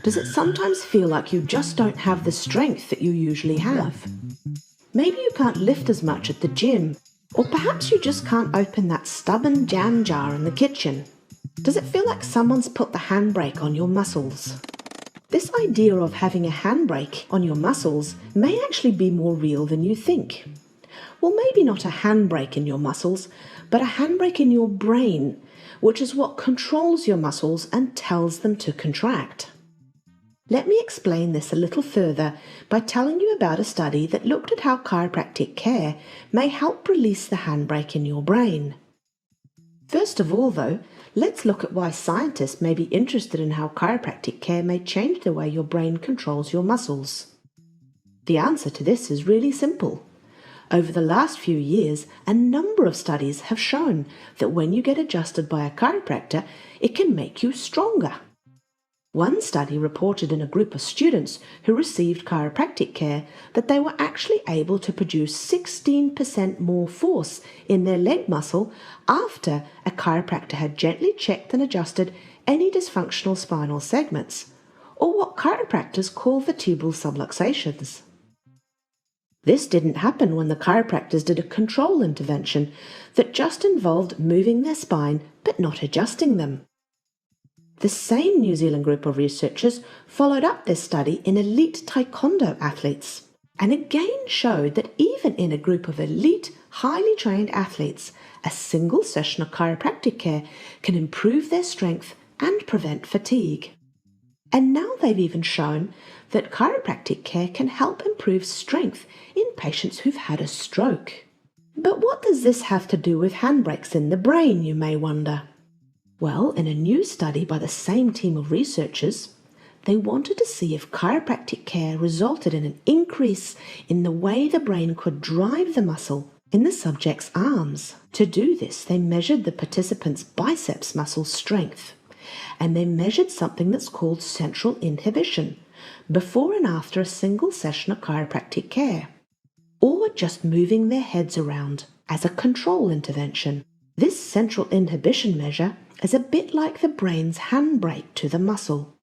Does it sometimes feel like you just don't have the strength that you usually have? Maybe you can't lift as much at the gym, or perhaps you just can't open that stubborn jam jar in the kitchen. Does it feel like someone's put the handbrake on your muscles? This idea of having a handbrake on your muscles may actually be more real than you think. Well, maybe not a handbrake in your muscles, but a handbrake in your brain, which is what controls your muscles and tells them to contract. Let me explain this a little further by telling you about a study that looked at how chiropractic care may help release the handbrake in your brain. First of all, though, let's look at why scientists may be interested in how chiropractic care may change the way your brain controls your muscles. The answer to this is really simple. Over the last few years, a number of studies have shown that when you get adjusted by a chiropractor, it can make you stronger. One study reported in a group of students who received chiropractic care that they were actually able to produce 16% more force in their leg muscle after a chiropractor had gently checked and adjusted any dysfunctional spinal segments, or what chiropractors call vertebral subluxations. This didn't happen when the chiropractors did a control intervention that just involved moving their spine but not adjusting them. The same New Zealand group of researchers followed up this study in elite taekwondo athletes, and again showed that even in a group of elite, highly trained athletes, a single session of chiropractic care can improve their strength and prevent fatigue. And now they've even shown that chiropractic care can help improve strength in patients who've had a stroke. But what does this have to do with handbrakes in the brain, you may wonder? Well, in a new study by the same team of researchers, they wanted to see if chiropractic care resulted in an increase in the way the brain could drive the muscle in the subject's arms. To do this, they measured the participants' biceps muscle strength, and they measured something that's called central inhibition before and after a single session of chiropractic care, or just moving their heads around as a control intervention. This central inhibition measure is a bit like the brain's handbrake to the muscle.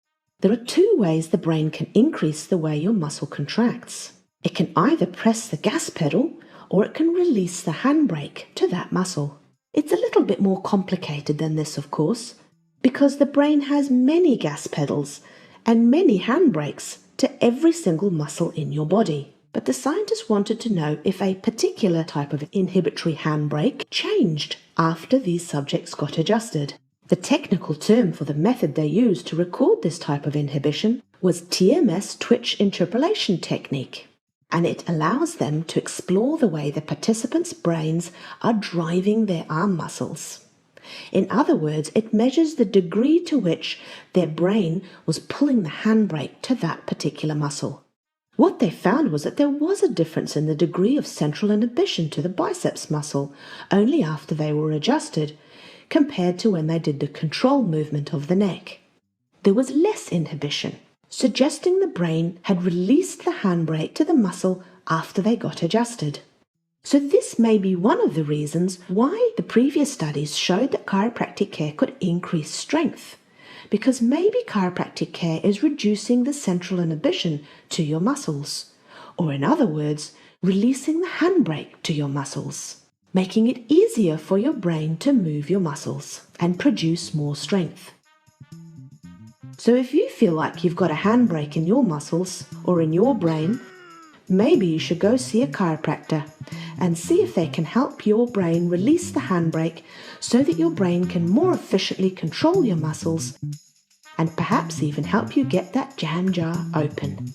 There are two ways the brain can increase the way your muscle contracts. It can either press the gas pedal or it can release the handbrake to that muscle. It's a little bit more complicated than this, of course, because the brain has many gas pedals and many handbrakes to every single muscle in your body. But the scientists wanted to know if a particular type of inhibitory handbrake changed after these subjects got adjusted. The technical term for the method they used to record this type of inhibition was TMS twitch interpolation technique, and it allows them to explore the way the participants' brains are driving their arm muscles. In other words, it measures the degree to which their brain was pulling the handbrake to that particular muscle. What they found was that there was a difference in the degree of central inhibition to the biceps muscle only after they were adjusted, compared to when they did the control movement of the neck. There was less inhibition, suggesting the brain had released the handbrake to the muscle after they got adjusted. So this may be one of the reasons why the previous studies showed that chiropractic care could increase strength, because maybe chiropractic care is reducing the central inhibition to your muscles, or in other words, releasing the handbrake to your muscles, making it easier for your brain to move your muscles and produce more strength. So if you feel like you've got a handbrake in your muscles or in your brain, maybe you should go see a chiropractor and see if they can help your brain release the handbrake so that your brain can more efficiently control your muscles and perhaps even help you get that jam jar open.